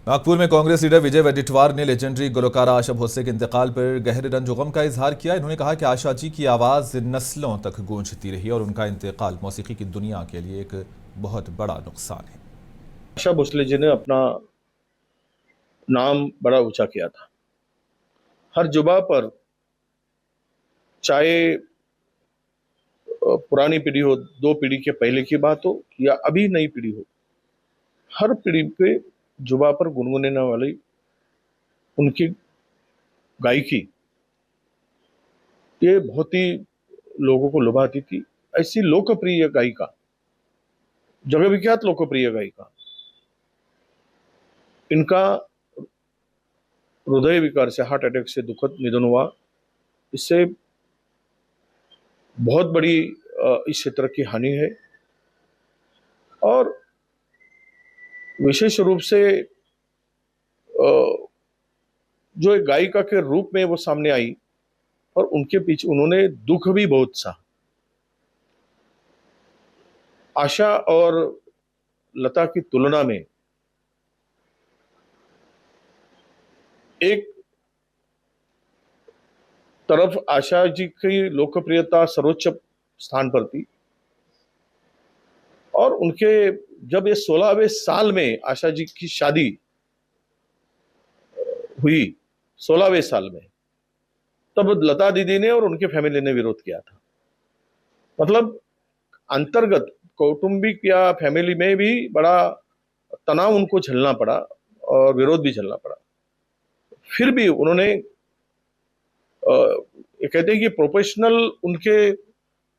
नागपुर में कांग्रेस लीडर विजय वडेट्टीवार ने लेजेंडरी गुलकारा आशा भोसले के इंतकाल पर गहरे रंज गम का इजहार किया। इन्होंने कहा कि आशा जी की आवाज नस्लों तक गूंजती रही और उनका इंतकाल मौसीकी की दुनिया के लिए एक बहुत बड़ा नुकसान है। आशा भोसले जी ने अपना नाम बड़ा ऊंचा किया था। हर जुबा पर, चाहे पुरानी पीढ़ी हो, 2 पीढ़ी के पहले की बात हो या अभी नई पीढ़ी हो, हर पीढ़ी पे जुबा पर गुनगुनाने वाली उनकी गायकी ये बहुत ही लोगों को लुभाती थी। ऐसी लोकप्रिय गायिका, जगह विख्यात लोकप्रिय गायिका, इनका हृदय विकार से, हार्ट अटैक से दुखद निधन हुआ। इससे बहुत बड़ी इस क्षेत्र की हानि है और विशेष रूप से जो एक गायिका के रूप में वो सामने आई और उनके पीछे उन्होंने दुख भी बहुत सा। आशा और लता की तुलना में एक तरफ आशा जी की लोकप्रियता सर्वोच्च स्थान पर थी और उनके जब ये 16वें साल में आशा जी की शादी हुई, 16वें साल में, तब लता दीदी ने और उनके फैमिली ने विरोध किया था। मतलब अंतर्गत कौटुंबिक या फैमिली में भी बड़ा तनाव उनको झेलना पड़ा और विरोध भी झेलना पड़ा। फिर भी उन्होंने ये कहते हैं कि प्रोफेशनल उनके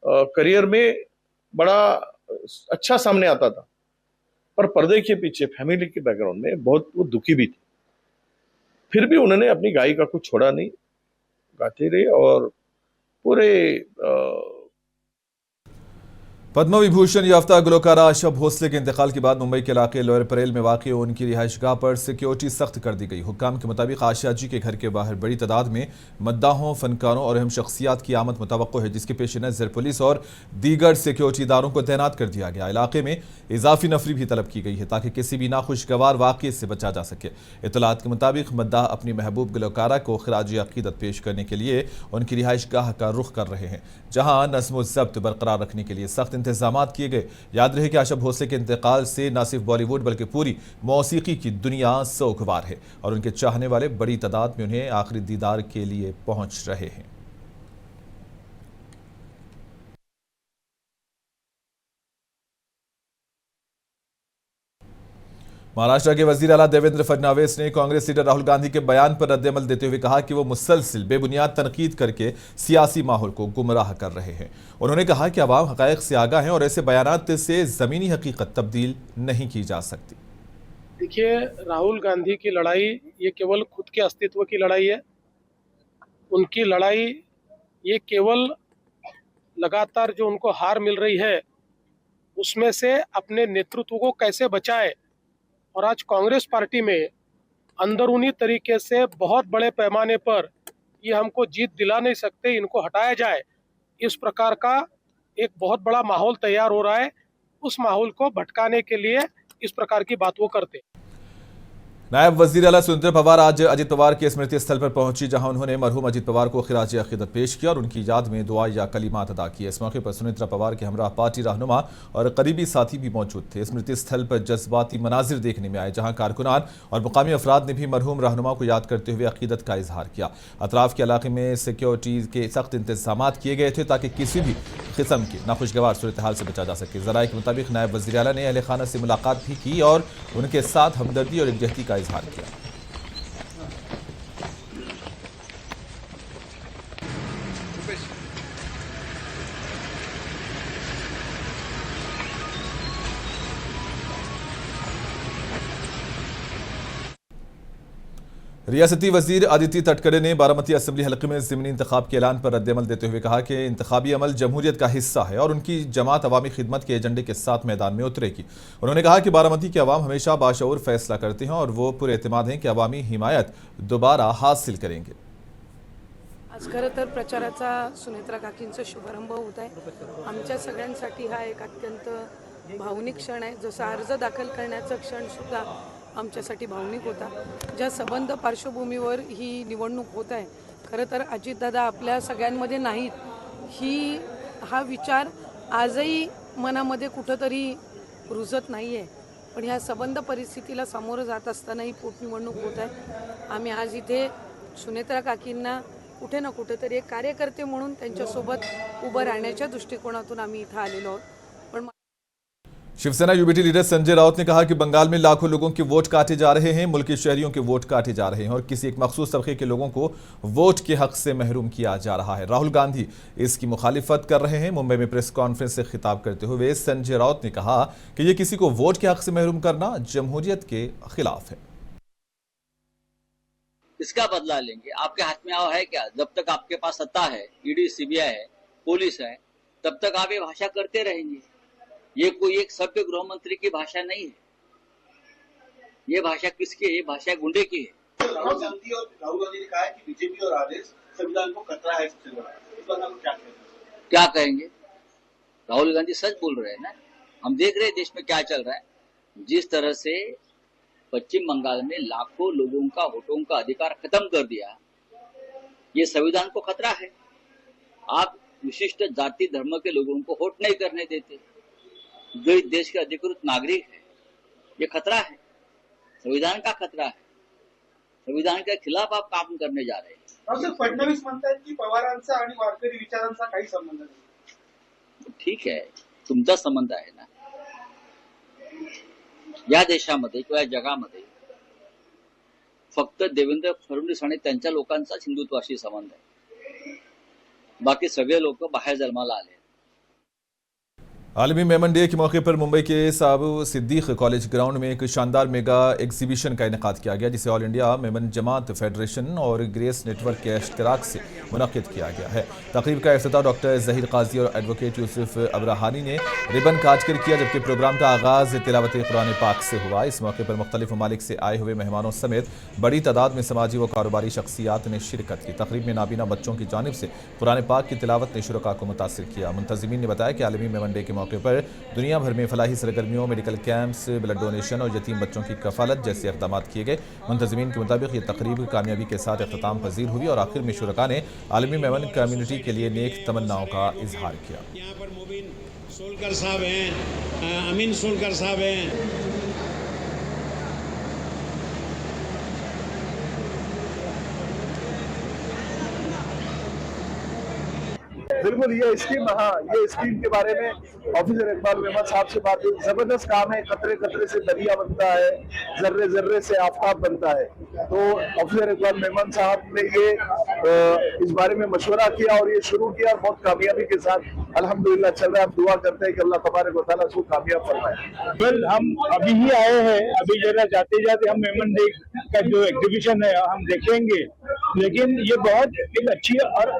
करियर में बड़ा अच्छा सामने आता था, पर पर्दे के पीछे फैमिली के बैकग्राउंड में बहुत वो दुखी भी थी। फिर भी उन्होंने अपनी गायिका को छोड़ा नहीं, गाते रहे और पूरे पद्म विभूषण याफ्ता गुलकारा आशा भोसले के इंतकाल के बाद मुंबई के इलाके लोअर परेल में वाक़ उनकी रिहाइशगाह पर सिक्योरिटी सख्त कर दी गई। हुक्काम के मुताबिक आशा जी के घर के बाहर बड़ी तादाद में मद्दाहों, फनकारों और अहम शख्सियात की आमद मुतवक्को है, जिसके पेश नज़र पुलिस और दीगर सिक्योरिटी इदारों को तैनात कर दिया गया। इलाके में इजाफी नफरी भी तलब की गई है ताकि किसी भी नाखुशगवार वाक़े से बचा जा सके। इतलात के मुताबिक मद्दाह अपनी महबूब गुलकारा को खराज अकीदत पेश करने के लिए उनकी रिहाइशगाह का रुख कर रहे हैं, जहाँ नज़्म व ज़ब्त बरकरार रखने के लिए सख्त इंतजाम किए गए। याद रहे कि आशा भोसले के इंतकाल से न सिर्फ बॉलीवुड बल्कि पूरी मौसीकी की दुनिया सोगवार है और उनके चाहने वाले बड़ी तादाद में उन्हें आखिरी दीदार के लिए पहुंच रहे हैं। महाराष्ट्र के वजीर आला देवेंद्र फडणवीस ने कांग्रेस लीडर राहुल गांधी के बयान पर रद्दअमल देते हुए कहा कि वो मुसलसिल बेबुनियाद तनकीद करके सियासी माहौल को गुमराह कर रहे हैं। उन्होंने कहा कि अवाम हकायक से आगाह हैं और ऐसे बयानात से जमीनी हकीकत तब्दील नहीं की जा सकती। देखिए, राहुल गांधी की लड़ाई ये केवल खुद के अस्तित्व की लड़ाई है। उनकी लड़ाई ये केवल लगातार जो उनको हार मिल रही है उसमें से अपने नेतृत्व को कैसे बचाए। और आज कांग्रेस पार्टी में अंदरूनी तरीके से बहुत बड़े पैमाने पर ये हमको जीत दिला नहीं सकते, इनको हटाया जाए, इस प्रकार का एक बहुत बड़ा माहौल तैयार हो रहा है। उस माहौल को भटकाने के लिए इस प्रकार की बात वो करते हैं। नायब वजीर आला सुरेंद्र पवार आज अजित पवार के स्मृति स्थल पर पहुंची, जहां उन्होंने मरहूम अजित पवार को खिराज अकीदत पेश किया और उनकी याद में दुआ या कलिमात अदा किए। इस मौके पर सुरेंद्र पवार के हमरा पार्टी रहनुमा और करीबी साथी भी मौजूद थे। स्मृति स्थल पर जज्बाती मनाजिर देखने में आए, जहां कारकुनान और मुकामी अफराद ने भी मरहूम रहनुमा को याद करते हुए अकीदत का इजहार किया। अतराफ के इलाके में सिक्योरिटी के सख्त इंतजाम किए गए थे ताकि किसी भी किस्म की नाखुशगवार सूरत हाल से बचा जा सके। जराये के मुताबिक नायब वजीर आला ने अहले खाना से मुलाकात भी की और उनके साथ हमदर्दी और यकजहती का इजहार किया। रियासती वजीर आदित्य तटकरे ने बारामती असेंबली हल्के में ज़िमनी इंतखाब के ऐलान पर रद्दअमल देते हुए कहा कि इंतखाबी अमल जमहूरियत का हिस्सा है और उनकी जमात अवामी खिदमत के एजेंडे के साथ मैदान में उतरेगी। उन्होंने कहा कि बारामती के अवाम हमेशा बाशऊर फैसला करते हैं और वो पूरे एतमाद हैं कि अवामी हिमायत दोबारा हासिल करेंगे। आज खरं तर प्रचाराचा सुनेत्रा काकींचा शुभारंभ होत आहे। आमच्या सगळ्यांसाठी हा एक अत्यंत भावनिक क्षण आहे। जसं अर्ज दाखल करण्याचा क्षण सुद्धा आमच्यासाठी भावनिक होता. ज्या संबंध पार्श्वभूमीवर ही निवडणूक होत आहे, खरं तर अजितदादा आपल्या सगळ्यांमध्ये नाहीत हा विचार आजही मनामध्ये कुठंतरी रुजत नाही आहे. पण ह्या संबंध परिस्थितीला सामोरं जात असताना ही पोटनिवडणूक होत आहे. आम्ही आज इथे सुनेत्रा काकींना कुठे ना कुठेतरी एक कार्यकर्ते म्हणून त्यांच्यासोबत उभं राहण्याच्या दृष्टिकोनातून आम्ही इथं आलेलो आहोत. पण शिवसेना यूबीटी लीडर संजय राउत ने कहा कि बंगाल में लाखों लोगों के वोट काटे जा रहे हैं, मुल्क के शहरियों के वोट काटे जा रहे हैं और किसी एक मखसूस तबके के लोगों को वोट के हक से महरूम किया जा रहा है। राहुल गांधी इसकी मुखालिफत कर रहे हैं। मुंबई में प्रेस कॉन्फ्रेंस से खिताब करते हुए संजय राउत ने कहा कि यह किसी को वोट के हक से महरूम करना जमहूरियत के खिलाफ है। इसका बदला लेंगे, आपके हाथ में आओ है क्या? जब तक आपके पास सत्ता है, ईडी सीबीआई है, पुलिस है, तब तक आप ये भाषा करते रहेंगे। ये कोई एक सभ्य गृह मंत्री की भाषा नहीं है। ये भाषा किसकी है? ये भाषा गुंडे की है। राहुल गांधी ने कहा है कि बीजेपी और आरएस संविधान को खतरा है सबसे बड़ा। इस बात में क्या कहेंगे? राहुल गांधी सच बोल रहे हैं ना। हम देख रहे हैं देश में क्या चल रहा है। जिस तरह से पश्चिम बंगाल में लाखों लोगों का वोटों का अधिकार खत्म कर दिया, ये संविधान को खतरा है। आप विशिष्ट जाति धर्म के लोगों को वोट नहीं करने देते, जो इस देश के अधिकृत नागरिक है। ये खतरा है, संविधान का खतरा है। संविधान के खिलाफ आप काम करने जा रहे हैं। फडणवीस म्हणतात की पवारांचा आणि वारकरी विचारांचा काही संबंध नाही। ठीक आहे, तुमचा संबंध आहे ना। या देशामध्ये किंवा या जगामध्ये फक्त देवेंद्र फडणवीस आणि त्यांच्या लोकांचाच हिंदुत्वाशी संबंध आहे। बाकी सगळे लोक बाहेर जन्माला आले। आलमी मेमन डे के मौके पर मुंबई के साबु सिद्दीक कॉलेज ग्राउंड में एक शानदार मेगा एग्जीबिशन का इनेकाद किया गया, जिसे ऑल इंडिया मेमन जमात फेडरेशन और ग्रेस नेटवर्क के इश्तराक से मुनक्किद किया गया है। तकरीब का इफ्तिताह डॉक्टर जहीर काजी और एडवोकेट यूसुफ अब्राहानी ने रिबन काट कर किया, जबकि प्रोग्राम का आगाज तिलावत कुरान पाक से हुआ। इस मौके पर मुख्तलिफ ममालिक से आए हुए मेहमानों समेत बड़ी तादाद में समाजी व कारोबारी शख्सियात ने शिरकत की। तकरीब में नाबीना बच्चों की जानिब से कुरान पाक की तिलावत ने शुरका को मुतासिर किया। मुंतजिमीन ने बताया कि आलमी मेमन डे के मौके पर दुनिया भर में Falahi सरगर्मियों, medical camps, blood donation और यतीम बच्चों की कफालत जैसे इक़दाम किए गए। मुंतजिमीन के मुताबिक ये तकरीब कामयाबी के साथ अख्ताम पजीर हुई और आखिर में शुरका ने आलमी मेमन कम्युनिटी के लिए नेक तमन्नाओं का इजहार किया। यहाँ पर मुबीन सोलकर साहब हैं, अमीन सोलकर साहब हैं। बिल्कुल ये स्कीम के बारे में ऑफिसर इकबाल मेमन साहब से बात हुई। जबरदस्त काम है, कतरे कतरे से दरिया बनता है, जर्रे जर्रे से आफताब बनता है। तो ऑफिसर इकबाल मेमन साहब ने ये इस बारे में मशवरा किया और ये शुरू किया और बहुत कामयाबी के साथ अल्हम्दुलिल्लाह चल रहा है। हम दुआ करते हैं कि अल्लाह तबारक व तआला इसको कामयाब फरमाए। वेल, हम अभी ही आए हैं, अभी जरा जाते जाते हम मेमन डे का जो एग्जीबिशन है हम देखेंगे, लेकिन ये बहुत एक अच्छी और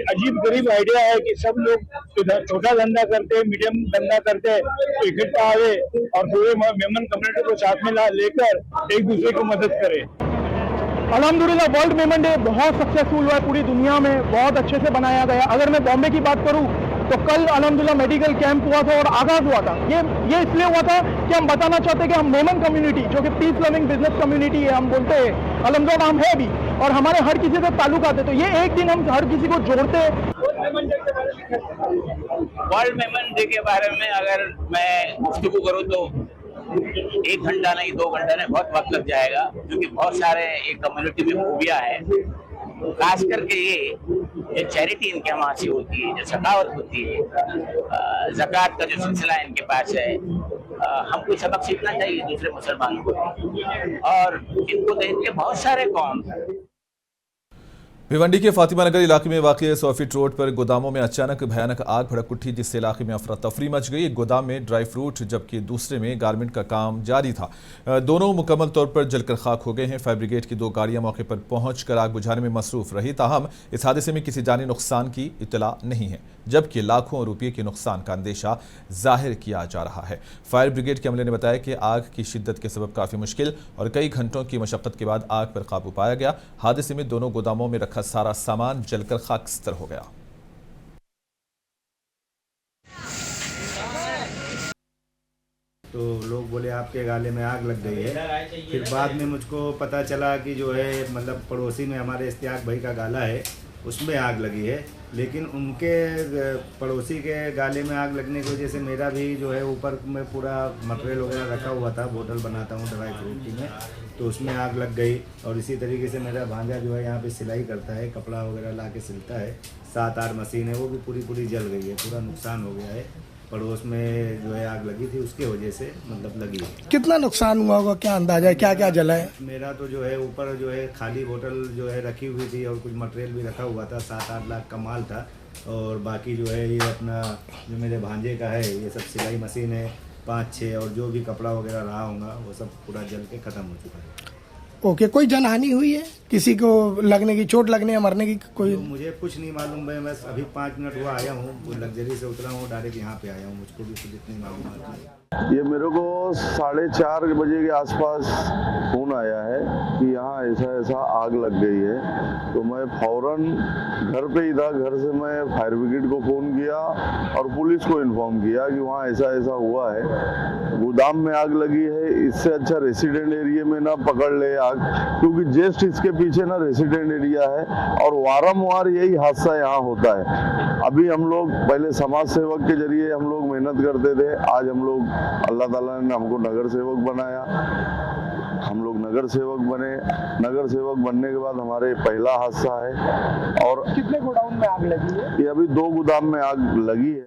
अजीब गरीब आइडिया है कि सब लोग इधर छोटा धंधा करते हैं, मीडियम धंधा करते हैं, तो इकट्ठा आवे और पूरे मेमन कम्युनिटी को साथ में लेकर एक दूसरे को मदद करें। अल्हम्दुलिल्लाह वर्ल्ड मेमन डे बहुत सक्सेसफुल हुआ है, पूरी दुनिया में बहुत अच्छे से बनाया गया। अगर मैं बॉम्बे की बात करूं तो कल अल्हम्दुलिल्लाह मेडिकल कैंप हुआ था और आगाज हुआ था। ये इसलिए हुआ था कि हम बताना चाहते कि हम मेमन कम्युनिटी, जो कि पीस लविंग बिजनेस कम्युनिटी है, हम बोलते हैं अल्हम्दुलिल्लाह हम है भी, और हमारे हर किसी से ताल्लुक आते, तो ये एक दिन हम हर किसी को जोड़ते हैं। वर्ल्ड मेमन डे के बारे में अगर मैं गुफ्तगू करूँ तो 1 घंटा नहीं 2 घंटा नहीं बहुत वक्त लग जाएगा, क्योंकि बहुत सारे एक कम्युनिटी में खूबियाँ हैं। खास करके ये चैरिटी इनके यहाँ से होती है, जो सखावत होती है, ज़कात का जो सिलसिला इनके पास है, हमको सबक सीखना चाहिए दूसरे मुसलमानों को, और इनको देख के बहुत सारे कौम। भिवंडी के फातिमा नगर इलाके में वाक़ 100 फीट रोड पर गोदामों में अचानक भयानक आग भड़क उठी, जिससे इलाके में अफरा तफरी मच गई। एक गोदाम में ड्राई फ्रूट जबकि दूसरे में गारमेंट का काम जारी था। दोनों मुकम्मल तौर पर जलकर खाक हो गए हैं। फायर ब्रिगेड की 2 गाड़ियां मौके पर पहुंचकर आग बुझाने में मसरूफ रही। ताहम इस हादसे में किसी जानी नुकसान की इतला नहीं है, जबकि लाखों रुपये के नुकसान का अंदेशा जाहिर किया जा रहा है। फायर ब्रिगेड के अमले ने बताया कि आग की शिद्दत के सबब काफ़ी मुश्किल और कई घंटों की मशक्क़त के बाद आग पर काबू पाया गया। हादसे में दोनों गोदामों में रखा सारा सामान जलकर खाकस्तर हो गया। तो लोग बोले आपके गाले में आग लग गई है। फिर बाद में मुझको पता चला कि जो है मतलब पड़ोसी में हमारे इश्तियाक भाई का गाला है, उसमें आग लगी है। लेकिन उनके पड़ोसी के गाले में आग लगने की वजह से मेरा भी जो है ऊपर में पूरा मटेरियल वगैरह रखा हुआ था, बोतल बनाता हूँ ड्राई फ्रूट की में, तो उसमें आग लग गई। और इसी तरीके से मेरा भांजा जो है यहाँ पे सिलाई करता है, कपड़ा वगैरह ला के सिलता है, 7-8 मशीन है, वो भी पूरी जल गई है, पूरा नुकसान हो गया है। पड़ोस में जो है आग लगी थी, उसके वजह से मतलब लगी है। कितना नुकसान हुआ होगा, क्या अंदाजा है, क्या क्या जला है? मेरा तो जो है ऊपर जो है खाली बोतल जो है रखी हुई थी और कुछ मटेरियल भी रखा हुआ था, 7-8 लाख का माल था। और बाकी जो है ये अपना जो मेरे भांजे का है, ये सब सिलाई मशीन है 5-6, और जो भी कपड़ा वगैरह रहा होगा वो सब पूरा जल के ख़त्म हो चुका है। ओके, कोई जनहानि हुई है, किसी को लगने की, चोट लगने या मरने की कोई? तो मुझे कुछ नहीं मालूम है, मैं अभी 5 मिनट हुआ आया हूँ, वो लग्जरी से उतरा हूँ, डायरेक्ट यहाँ पे आया हूँ, मुझको भी कुछ नहीं मालूम। ये मेरे को 4:30 बजे के आसपास फ़ोन आया है कि यहाँ ऐसा आग लग गई है। तो मैं फौरन घर पे ही था, घर से मैं फायर ब्रिगेड को फ़ोन किया और पुलिस को इन्फॉर्म किया कि वहाँ ऐसा हुआ है, गोदाम में आग लगी है। इससे अच्छा रेसिडेंट एरिया में ना पकड़ ले आग, क्योंकि जस्ट इसके पीछे ना रेसिडेंट एरिया है और वारंवार यही हादसा यहाँ होता है। अभी हम लोग पहले समाज सेवक के जरिए हम लोग मेहनत करते थे, आज हम लोग अल्लाह ताला ने हमको नगर सेवक बनाया, हम लोग नगर सेवक बने। नगर सेवक बनने के बाद हमारे पहला हादसा है। और कितने गोडाउन में आग लगी है? ये अभी 2 गोदाम में आग लगी है।